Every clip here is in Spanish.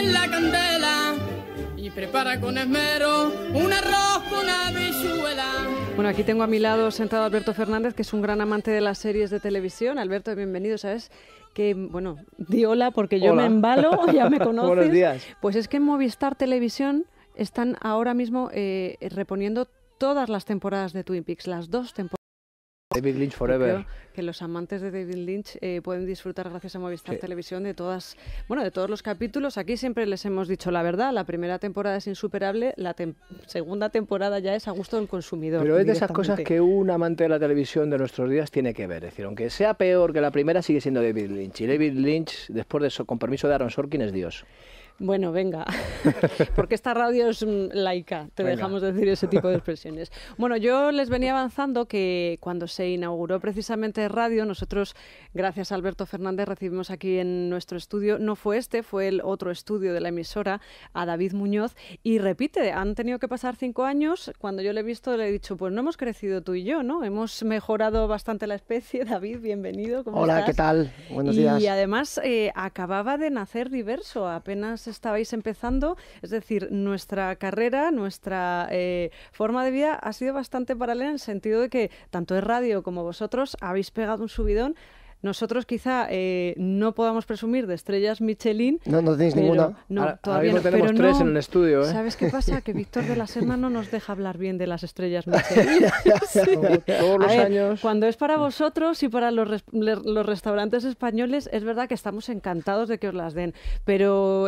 en la candela y prepara con esmero un arroz con habichuela. Bueno, aquí tengo a mi lado sentado Alberto Fernández, que es un gran amante de las series de televisión. Alberto, bienvenido, ¿sabes? Que, bueno, di hola porque yo me embalo, ya me conoces. Buenos días. Pues es que en Movistar Televisión están ahora mismo reponiendo todas las temporadas de Twin Peaks, las 2 temporadas. David Lynch Forever. Creo que los amantes de David Lynch pueden disfrutar gracias a Movistar Televisión de todas, bueno, de todos los capítulos. Aquí siempre les hemos dicho la verdad, la primera temporada es insuperable, la segunda temporada ya es a gusto del consumidor. Pero es de esas cosas que un amante de la televisión de nuestros días tiene que ver. Es decir, aunque sea peor que la primera, sigue siendo David Lynch. Y David Lynch, después de eso, con permiso de Aaron Sorkin, es Dios. Bueno, venga, porque esta radio es laica, dejamos decir ese tipo de expresiones. Bueno, yo les venía avanzando que cuando se inauguró precisamente radio, nosotros, gracias a Alberto Fernández, recibimos aquí en nuestro estudio, no fue este, fue el otro estudio de la emisora, a David Muñoz, y repite, han tenido que pasar 5 años, cuando yo le he visto le he dicho, pues no hemos crecido tú y yo, ¿no? Hemos mejorado bastante la especie. David, bienvenido, ¿cómo Hola, estás? ¿qué tal? Buenos días. Y además acababa de nacer Diverso, apenas estabais empezando, es decir, nuestra carrera, nuestra forma de vida ha sido bastante paralela en el sentido de que tanto es radio como vosotros habéis pegado un subidón. Nosotros quizá no podamos presumir de estrellas Michelin. No tenéis ninguna. No, todavía no. Tenemos pero 3 en el estudio. ¿Sabes qué pasa? Que Víctor de la Serna no nos deja hablar bien de las estrellas Michelin. Sí. Todos los años. Cuando es para vosotros y para los restaurantes españoles, es verdad que estamos encantados de que os las den, pero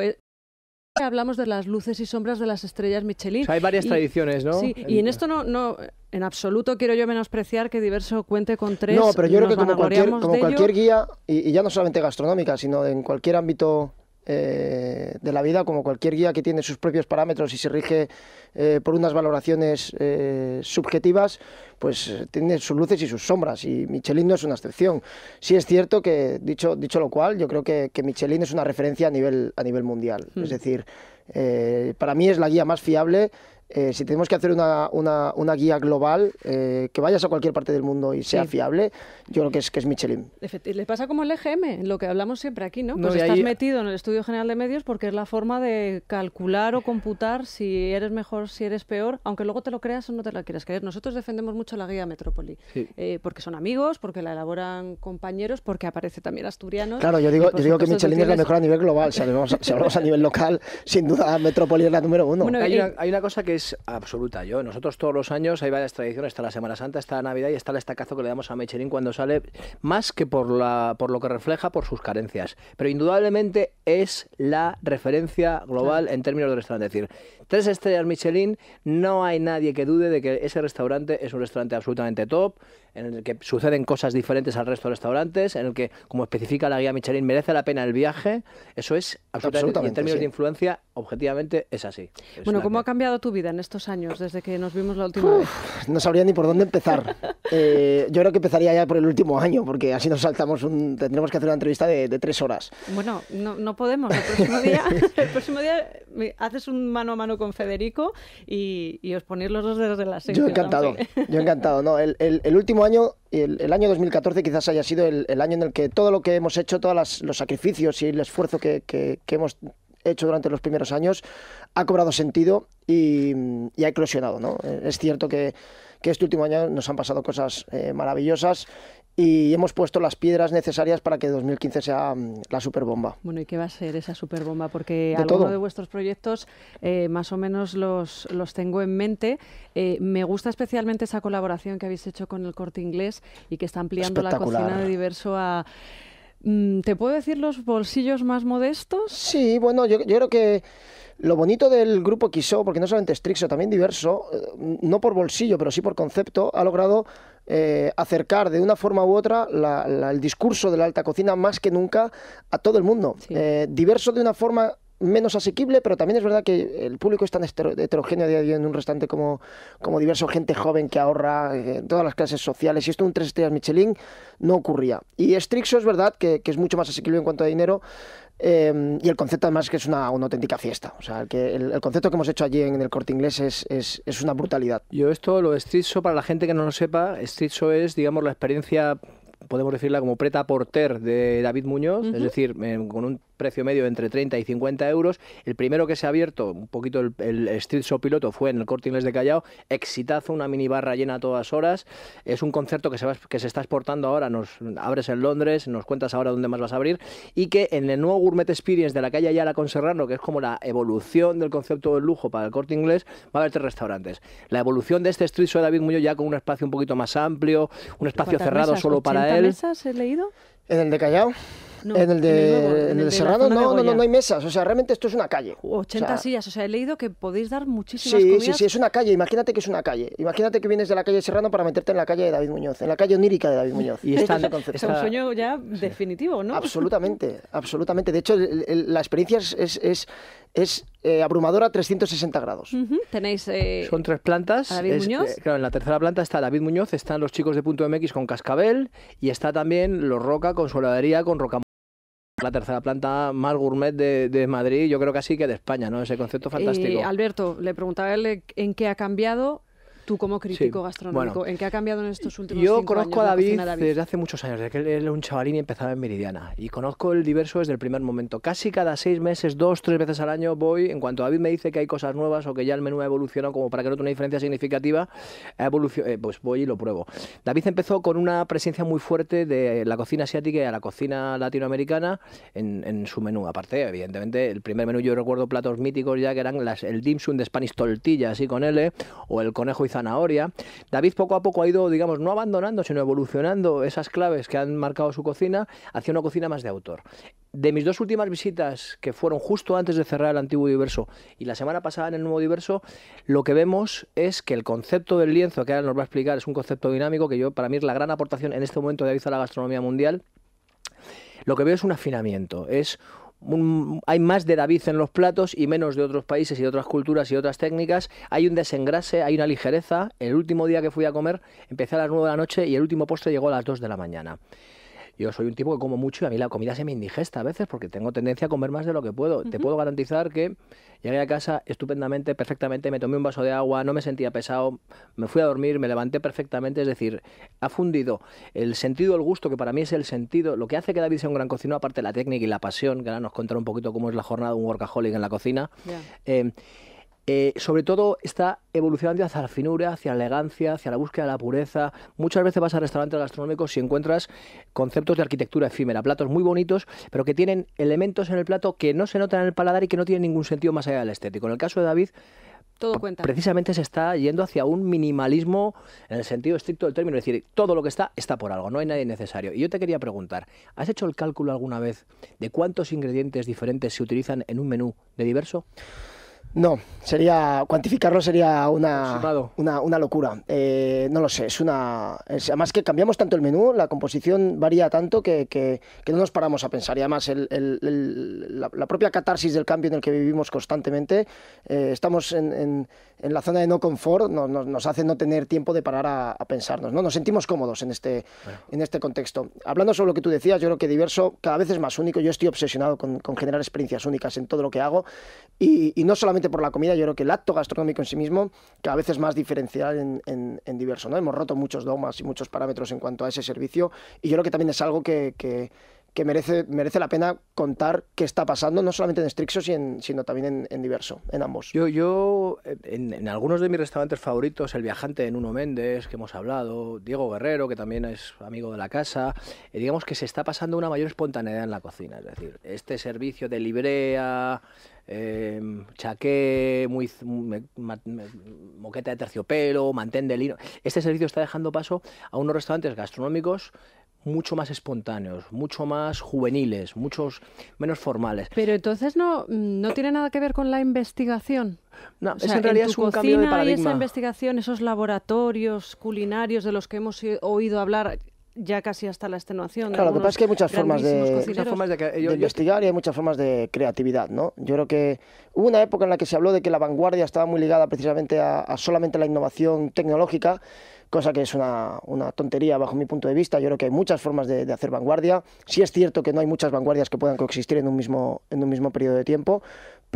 hablamos de las luces y sombras de las estrellas Michelin. O sea, hay varias tradiciones, ¿no? Sí, y en esto no en absoluto quiero yo menospreciar que Diverso cuente con 3. No, pero yo creo que como cualquier guía, y ya no solamente gastronómica, sino en cualquier ámbito de la vida, como cualquier guía que tiene sus propios parámetros y se rige por unas valoraciones subjetivas, pues tiene sus luces y sus sombras, y Michelin no es una excepción. Sí es cierto que, dicho lo cual, yo creo que Michelin es una referencia a nivel mundial. Es decir, para mí es la guía más fiable. Si tenemos que hacer una guía global, que vayas a cualquier parte del mundo y sea fiable, yo creo que es Michelin. Le pasa como el EGM, lo que hablamos siempre aquí, ¿no? No, Pues estás metido en el Estudio General de Medios porque es la forma de calcular o computar si eres mejor, si eres peor, aunque luego te lo creas o no te lo quieras creer. Nosotros defendemos mucho la guía Metrópoli, porque son amigos, porque la elaboran compañeros, porque aparece también Asturianos. Claro, yo digo que Michelin es la mejor a nivel global. Si hablamos a nivel local, sin duda Metrópoli es la número 1. Bueno, hay una cosa que es absoluta. Nosotros todos los años hay varias tradiciones, está la Semana Santa, está la Navidad y está el estacazo que le damos a Michelin cuando sale, más que por lo que refleja, por sus carencias. Pero indudablemente es la referencia global en términos de restaurante. Es decir, 3 estrellas Michelin, no hay nadie que dude de que ese restaurante es un restaurante absolutamente top, en el que suceden cosas diferentes al resto de restaurantes, en el que, como especifica la guía Michelin, merece la pena el viaje. Eso es absolutamente y en términos de influencia, objetivamente, es así. Bueno, ¿cómo ha cambiado tu vida en estos años, desde que nos vimos la última vez? No sabría ni por dónde empezar. Yo creo que empezaría ya por el último año, porque así nos saltamos tendremos que hacer una entrevista de 3 horas. Bueno, no podemos. El próximo día haces un mano a mano con Federico y os ponéis los dos dedos de la sección. Yo encantado. No, el último año, el año 2014 quizás haya sido el año en el que todo lo que hemos hecho, todos los sacrificios y el esfuerzo que hemos hecho durante los primeros años ha cobrado sentido y ha eclosionado, ¿no? Es cierto que este último año nos han pasado cosas maravillosas y hemos puesto las piedras necesarias para que 2015 sea la superbomba. Bueno, ¿y qué va a ser esa superbomba? Porque algunos de vuestros proyectos más o menos los tengo en mente. Me gusta especialmente esa colaboración que habéis hecho con el Corte Inglés y que está ampliando la cocina de Diverso a... ¿Te puedo decir los bolsillos más modestos? Sí, bueno, yo creo que lo bonito del grupo Quisó, porque no solamente es Trixo, también Diverso, no por bolsillo, pero sí por concepto, ha logrado acercar de una forma u otra el discurso de la alta cocina más que nunca a todo el mundo. Sí. Diverso de una forma menos asequible, pero también es verdad que el público es tan heterogéneo a día de hoy en un restaurante como Diverso, gente joven que ahorra, todas las clases sociales, y esto un 3 estrellas Michelin no ocurría. Y Strixo es verdad que es mucho más asequible en cuanto a dinero, y el concepto además que es una auténtica fiesta. O sea, el concepto que hemos hecho allí en el Corte Inglés es una brutalidad. Yo esto, lo de Strixo, para la gente que no lo sepa, Strixo es, digamos, la experiencia, podemos decirla como prêt-à-porter de David Muñoz, es decir, con un precio medio entre 30 y 50 euros. El primero que se ha abierto, un poquito el Street Show piloto, fue en el Corte Inglés de Callao. Exitazo, una minibarra llena a todas horas. Es un concepto que se está exportando ahora. Nos abres en Londres, nos cuentas ahora dónde más vas a abrir. Y que en el nuevo Gourmet Experience de la calle Ayala con Serrano, que es como la evolución del concepto del lujo para el Corte Inglés, va a haber 3 restaurantes. La evolución de este Street Show de David Muñoz ya con un espacio un poquito más amplio, un espacio cerrado mesas? solo para él. ¿80 mesas he leído? ¿En el de Callao? No, en el de, en el de Serrano la zona de no hay mesas, o sea, realmente esto es una calle. 80 sillas, o sea, he leído que podéis dar muchísimas Sí, comidas. sí, es una calle, imagínate que es una calle. Imagínate que vienes de la calle Serrano para meterte en la calle de David Muñoz, en la calle onírica de David Muñoz. Y Este están- es el concepto. Es un sueño ya definitivo, ¿no? Absolutamente, absolutamente. De hecho, la experiencia es abrumadora a 360 grados. Ujú. Tenéis... Son 3 plantas. ¿A David Muñoz? Claro, en la tercera planta está David Muñoz, están los chicos de Punto MX con Cascabel y está también los Roca con su heladería con Roca. La tercera planta más gourmet de Madrid, yo creo que así que de España, ¿no? Ese concepto fantástico. Alberto, le preguntaba a él en qué ha cambiado, tú como crítico Sí, gastronómico, bueno, ¿en qué ha cambiado en estos últimos Yo 5 conozco años a la David, cocina de David? desde hace muchos años, desde que él era un chavalín y empezaba en Meridiana. Y conozco el Diverso desde el primer momento. Casi cada 6 meses, 2, 3 veces al año voy. En cuanto David me dice que hay cosas nuevas o que ya el menú ha evolucionado como para que note una diferencia significativa, pues voy y lo pruebo. David empezó con una presencia muy fuerte de la cocina asiática y a la cocina latinoamericana en su menú. Aparte, evidentemente, el primer menú yo recuerdo platos míticos ya que eran el dim sum de Spanish tortilla, así con L, o el conejo y zanahoria. David poco a poco ha ido, digamos, no abandonando, sino evolucionando esas claves que han marcado su cocina hacia una cocina más de autor. De mis 2 últimas visitas, que fueron justo antes de cerrar el antiguo Diverso y la semana pasada en el nuevo Diverso, lo que vemos es que el concepto del lienzo, que ahora nos va a explicar, es un concepto dinámico que para mí es la gran aportación en este momento de David a la gastronomía mundial. Lo que veo es un afinamiento, hay más de David en los platos y menos de otros países y de otras culturas y otras técnicas. Hay un desengrase, hay una ligereza. El último día que fui a comer empecé a las 9 de la noche y el último postre llegó a las 2 de la mañana. Yo soy un tipo que como mucho y a mí la comida se me indigesta a veces porque tengo tendencia a comer más de lo que puedo. Te puedo garantizar que llegué a casa estupendamente, perfectamente, me tomé un vaso de agua, no me sentía pesado, me fui a dormir, me levanté perfectamente. Es decir, ha fundido el sentido del gusto, que para mí es el sentido, lo que hace que David sea un gran cocinero, aparte de la técnica y la pasión, que ahora nos contará un poquito cómo es la jornada de un workaholic en la cocina. Yeah. Sobre todo está evolucionando hacia la finura, hacia la elegancia, hacia la búsqueda de la pureza. Muchas veces vas a restaurantes gastronómicos y encuentras conceptos de arquitectura efímera, platos muy bonitos, pero que tienen elementos en el plato que no se notan en el paladar y que no tienen ningún sentido más allá del estético. En el caso de David, todo cuenta. Precisamente se está yendo hacia un minimalismo en el sentido estricto del término, es decir, todo lo que está por algo, no hay nada innecesario. Y yo te quería preguntar, ¿has hecho el cálculo alguna vez de cuántos ingredientes diferentes se utilizan en un menú de Diverso? No, cuantificarlo sería una locura. No lo sé, además que cambiamos tanto el menú, la composición varía tanto que no nos paramos a pensar. Y además la propia catarsis del cambio en el que vivimos constantemente, estamos en la zona de no confort, nos hace no tener tiempo de parar a pensarnos, ¿no? Nos sentimos cómodos en este contexto. Hablando sobre lo que tú decías, yo creo que Diverso cada vez es más único. Yo estoy obsesionado con generar experiencias únicas en todo lo que hago y no solamente por la comida, yo creo que el acto gastronómico en sí mismo cada vez es más diferencial en Diverso, ¿no? Hemos roto muchos dogmas y muchos parámetros en cuanto a ese servicio y yo creo que también es algo que merece la pena contar qué está pasando, no solamente en Strixo, sino también en Diverso, en ambos. Yo en algunos de mis restaurantes favoritos, El Viajante de Nuno Méndez, que hemos hablado, Diego Guerrero, que también es amigo de la casa, digamos que se está pasando una mayor espontaneidad en la cocina. Es decir, este servicio de librea, chaqué, moqueta de terciopelo, mantén de lino, este servicio está dejando paso a unos restaurantes gastronómicos mucho más espontáneos, mucho más juveniles, muchos menos formales. Pero entonces no tiene nada que ver con la investigación. No, O sea, en realidad en tu es un cambio de cocina hay esa paradigma. investigación, esos laboratorios culinarios de los que hemos oído hablar ya casi hasta la extenuación. Claro, lo que pasa es que hay muchas formas de investigar y hay muchas formas de creatividad, ¿no? Yo creo que hubo una época en la que se habló de que la vanguardia estaba muy ligada precisamente a solamente la innovación tecnológica, cosa que es una tontería bajo mi punto de vista. Yo creo que hay muchas formas de hacer vanguardia. Sí es cierto que no hay muchas vanguardias que puedan coexistir en un mismo periodo de tiempo,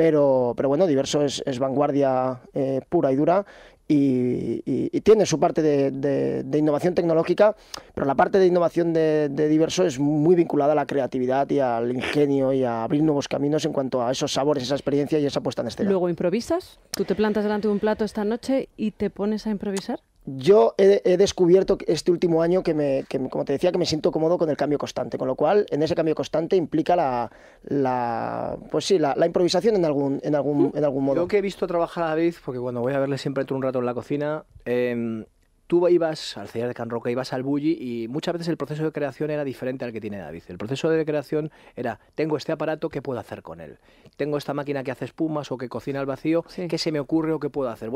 pero bueno, Diverso es vanguardia pura y dura. Y tiene su parte de innovación tecnológica, pero la parte de innovación de Diverso es muy vinculada a la creatividad y al ingenio y a abrir nuevos caminos en cuanto a esos sabores, esa experiencia y esa puesta en escena. Luego improvisas, tú te plantas delante de un plato esta noche y te pones a improvisar. Yo he descubierto este último año que, como te decía, que me siento cómodo con el cambio constante, con lo cual en ese cambio constante implica la improvisación en algún modo. Yo que he visto trabajar a David, porque cuando voy a verle siempre entro un rato en la cocina, tú ibas al Celler de Can Roca, ibas al Bulli y muchas veces el proceso de creación era diferente al que tiene David. El proceso de creación era, tengo este aparato, ¿qué puedo hacer con él? Tengo esta máquina que hace espumas o que cocina al vacío, sí. ¿Qué se me ocurre o qué puedo hacer?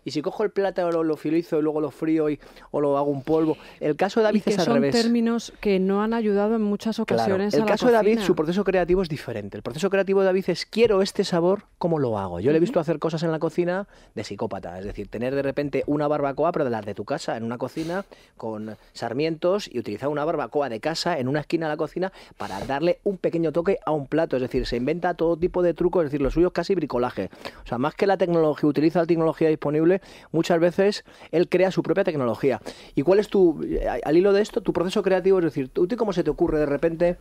Y si cojo el plátano, lo filizo y luego lo frío o lo hago un polvo. El caso de David es al revés. Son términos que no han ayudado en muchas ocasiones claro. a la caso de David, cocina. su proceso creativo es diferente. El proceso creativo de David es, quiero este sabor, ¿cómo lo hago? Yo le he visto hacer cosas en la cocina de psicópata, es decir, tener de repente una barbacoa, pero de las de tu casa, en una cocina, con sarmientos y utilizar una barbacoa de casa en una esquina de la cocina para darle un pequeño toque a un plato, es decir, se inventa todo tipo de trucos, es decir, lo suyo es casi bricolaje, o sea, más que la tecnología, utiliza la tecnología disponible, muchas veces él crea su propia tecnología. ¿Y cuál es al hilo de esto, tu proceso creativo? Es decir, ¿tú cómo se te ocurre de repente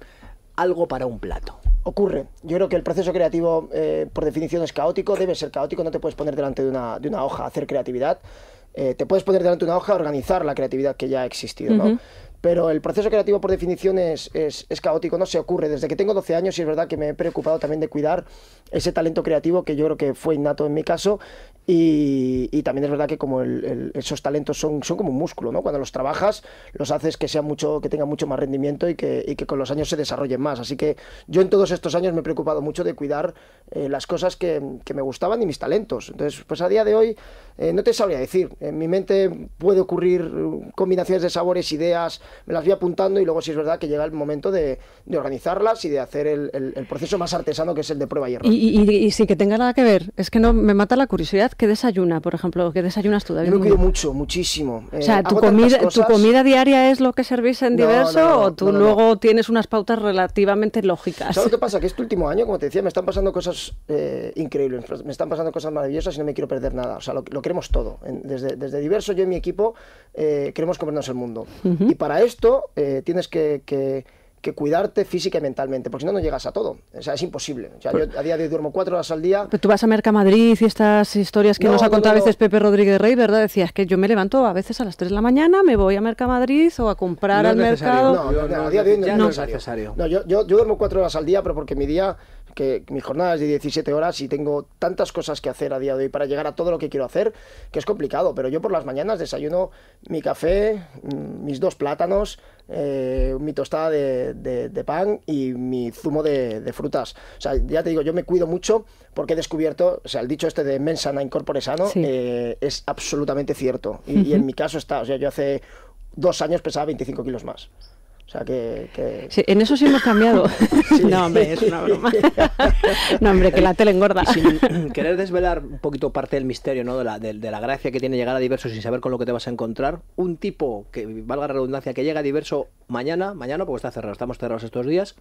algo para un plato? Ocurre. Yo creo que el proceso creativo, por definición, es caótico, debe ser caótico, no te puedes poner delante de una hoja a hacer creatividad. Te puedes poner delante de una hoja a organizar la creatividad que ya ha existido, ¿no? Pero el proceso creativo, por definición, es caótico, no se ocurre. Desde que tengo 12 años, y es verdad que me he preocupado también de cuidar ese talento creativo que yo creo que fue innato en mi caso. Y también es verdad que como esos talentos son como un músculo, ¿no? Cuando los trabajas, los haces que tengan mucho más rendimiento y que con los años se desarrollen más. Así que yo en todos estos años me he preocupado mucho de cuidar las cosas que me gustaban y mis talentos. Entonces, pues a día de hoy no te sabría decir. En mi mente puede ocurrir combinaciones de sabores, ideas, me las voy apuntando y luego sí es verdad que llega el momento de organizarlas y de hacer el proceso más artesano, que es el de prueba y error. Y sin que tenga nada que ver, es que no me mata la curiosidad. ¿Qué desayuna, por ejemplo? ¿Qué desayunas tú, David? Yo me cuido muchísimo. O sea, ¿tu comida diaria es lo que servís en Diverso o tú luego tienes unas pautas relativamente lógicas? ¿Sabes lo que pasa? Que este último año, como te decía, me están pasando cosas increíbles, me están pasando cosas maravillosas y no me quiero perder nada. O sea, lo queremos todo. Desde Diverso, yo y mi equipo queremos comernos el mundo. Y para esto tienes que cuidarte física y mentalmente, porque si no, no llegas a todo. O sea, es imposible. O sea, yo a día de hoy duermo 4 horas al día. Pero tú vas a Mercamadrid y estas historias que nos ha contado a veces Pepe Rodríguez Rey, ¿verdad? Decías que yo me levanto a veces a las 3 de la mañana, me voy a Mercamadrid o a comprar al mercado. No, a día de hoy no es necesario. No, yo duermo 4 horas al día, pero porque mi jornada es de 17 horas y tengo tantas cosas que hacer a día de hoy para llegar a todo lo que quiero hacer, que es complicado. Pero yo por las mañanas desayuno mi café, mis 2 plátanos, mi tostada de pan y mi zumo de frutas. O sea, ya te digo, yo me cuido mucho porque he descubierto, o sea, el dicho este de mens sana in corpore sano, sí, es absolutamente cierto. Y en mi caso está, o sea, yo hace 2 años pesaba 25 kilos más. O sea, Sí, en eso sí hemos cambiado. Sí. No, hombre, es una broma. No, hombre, que la tele engorda. Y sin querer desvelar un poquito parte del misterio, ¿no? de la gracia que tiene llegar a Diverso sin saber con lo que te vas a encontrar, un tipo, que valga la redundancia, que llega a Diverso mañana, porque está cerrado, estamos cerrados estos días,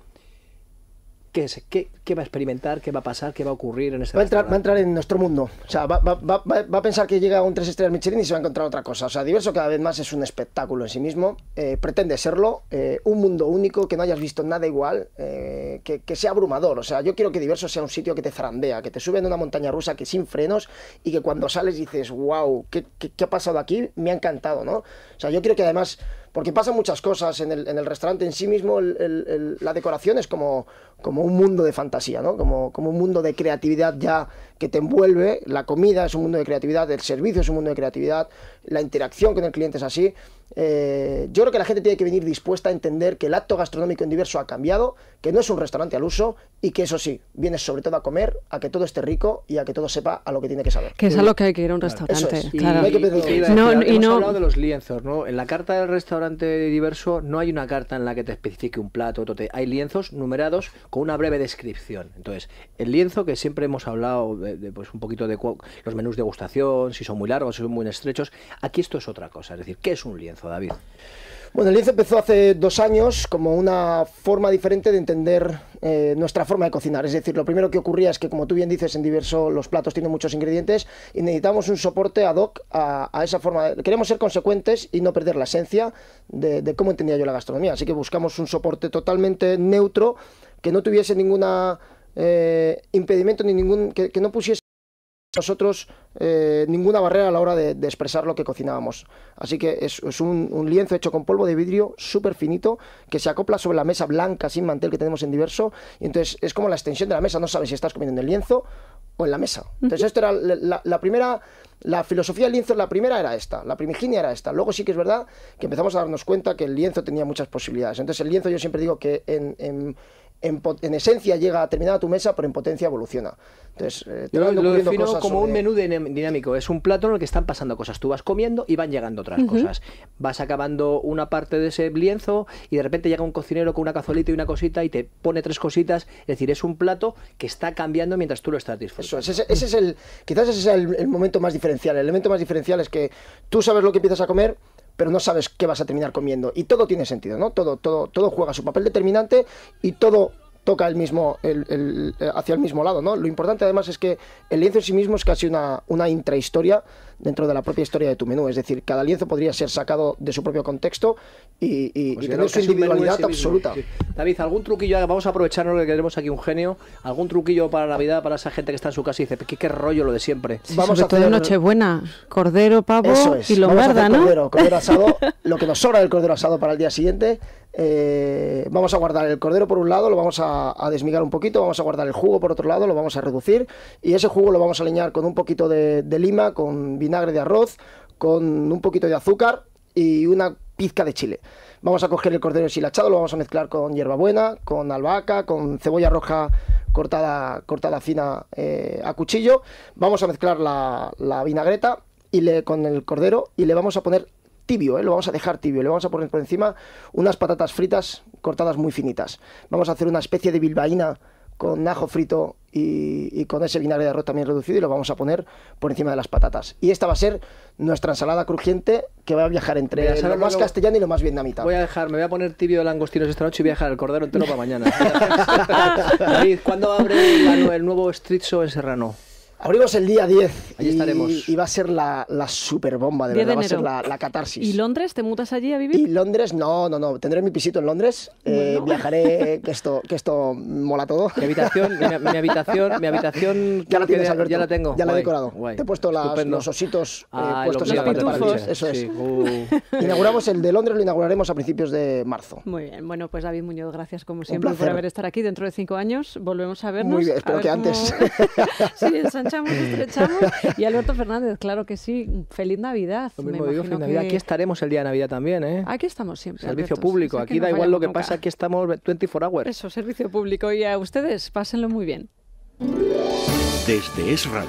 ¿qué va a experimentar? ¿Qué va a pasar? ¿Qué va a ocurrir en este va a entrar en nuestro mundo. O sea, va a pensar que llega a un 3 estrellas Michelin y se va a encontrar otra cosa. O sea, Diverso cada vez más es un espectáculo en sí mismo. Pretende serlo. Un mundo único, que no hayas visto nada igual. Que sea abrumador. O sea, yo quiero que Diverso sea un sitio que te zarandea, que te sube en una montaña rusa que sin frenos y que cuando sales dices, wow, ¿qué ha pasado aquí? Me ha encantado, ¿no? O sea, yo quiero que además... Porque pasan muchas cosas en el restaurante en sí mismo, la decoración es como un mundo de fantasía, ¿no? Como un mundo de creatividad ya que te envuelve. La comida es un mundo de creatividad, el servicio es un mundo de creatividad, la interacción con el cliente es así. Yo creo que la gente tiene que venir dispuesta a entender que el acto gastronómico en Diverso ha cambiado, que no es un restaurante al uso y que eso sí, vienes sobre todo a comer, a que todo esté rico y a que todo sepa a lo que tiene que saber. Que es a lo que hay que ir a un restaurante. Eso es. Claro. Hemos hablado de los lienzos, ¿no? En la carta del restaurante Diverso no hay una carta en la que te especifique un plato, hay lienzos numerados con una breve descripción. Entonces, el lienzo, que siempre hemos hablado pues un poquito de los menús de degustación, si son muy largos, si son muy estrechos, aquí esto es otra cosa. Es decir, ¿qué es un lienzo, David? Bueno, el lienzo empezó hace 2 años como una forma diferente de entender nuestra forma de cocinar. Es decir, lo primero que ocurría es que, como tú bien dices, en Diverso los platos tienen muchos ingredientes y necesitamos un soporte ad hoc a esa forma. Queremos ser consecuentes y no perder la esencia de cómo entendía yo la gastronomía. Así que buscamos un soporte totalmente neutro, que no tuviese ningún impedimento, ni que no pusiese nosotros ninguna barrera a la hora de expresar lo que cocinábamos. Así que es un lienzo hecho con polvo de vidrio súper finito que se acopla sobre la mesa blanca sin mantel que tenemos en Diverso, y entonces es como la extensión de la mesa, no sabes si estás comiendo en el lienzo o en la mesa. Entonces esto era la primera, la filosofía del lienzo, la primera era esta, la primiginia era esta. Luego sí que es verdad que empezamos a darnos cuenta que el lienzo tenía muchas posibilidades. Entonces el lienzo, yo siempre digo que en esencia llega a terminar a tu mesa, pero en potencia evoluciona. Entonces, yo lo defino como un menú dinámico. Es un plato en el que están pasando cosas. Tú vas comiendo y van llegando otras cosas. Vas acabando una parte de ese lienzo y de repente llega un cocinero con una cazuelita y una cosita y te pone 3 cositas. Es decir, es un plato que está cambiando mientras tú lo estás disfrutando. Quizás ese es el momento más diferencial. El elemento más diferencial es que tú sabes lo que empiezas a comer, pero no sabes qué vas a terminar comiendo. Y todo tiene sentido, ¿no? Todo juega su papel determinante y todo toca hacia el mismo lado, ¿no? Lo importante además es que el lienzo en sí mismo es casi una intrahistoria dentro de la propia historia de tu menú. Es decir, cada lienzo podría ser sacado de su propio contexto y tener su individualidad absoluta. Sí. David, ¿algún truquillo? Vamos a aprovecharnos que tenemos aquí un genio. ¿Algún truquillo para Navidad, para esa gente que está en su casa y dice, qué rollo lo de siempre? Sí, vamos sobre todo en Nochebuena, cordero, pavo y lombarda, ¿no? Cordero asado, lo que nos sobra del cordero asado para el día siguiente. Vamos a guardar el cordero por un lado, lo vamos a desmigar un poquito, vamos a guardar el jugo por otro lado, lo vamos a reducir y ese jugo lo vamos a aliñar con un poquito de lima, con vinagre de arroz, con un poquito de azúcar y una pizca de chile. Vamos a coger el cordero deshilachado, lo vamos a mezclar con hierbabuena, con albahaca, con cebolla roja cortada fina a cuchillo. Vamos a mezclar la vinagreta con el cordero y le vamos a poner tibio, lo vamos a dejar tibio, le vamos a poner por encima unas patatas fritas cortadas muy finitas. Vamos a hacer una especie de bilbaína con ajo frito y con ese vinagre de arroz también reducido y lo vamos a poner por encima de las patatas. Y esta va a ser nuestra ensalada crujiente que va a viajar entre lo más castellano y lo más vietnamita. Me voy a poner tibio de langostinos esta noche y voy a dejar el cordero entero para mañana. David, ¿cuándo abre el nuevo Street Show en Serrano? Abrimos el día 10 Allí estaremos. Y va a ser la super bomba, de verdad, va a ser la catarsis. ¿Y Londres? ¿Te mudas allí a vivir? Y Londres, no, tendré mi pisito en Londres, viajaré, que esto mola todo. Mi habitación ya la tienes, Alberto, ya la tengo. Ya la he decorado. Te he puesto los ositos puestos en la pitufos. Eso es. Inauguramos el de Londres, lo inauguraremos a principios de marzo. Muy bien, bueno, pues David Muñoz, gracias como siempre por haber estado aquí. Dentro de 5 años volvemos a vernos. Muy bien, espero que antes. Sí, estrechamos. Y Alberto Fernández, claro que sí. Feliz Navidad. Lo mismo digo, feliz Navidad. Aquí estaremos el día de Navidad también, ¿eh? Aquí estamos siempre. Servicio Alberto, público. Aquí da igual lo que pasa, aquí estamos 24 hours. Eso, servicio público. Y a ustedes, pásenlo muy bien. Desde Es Radio.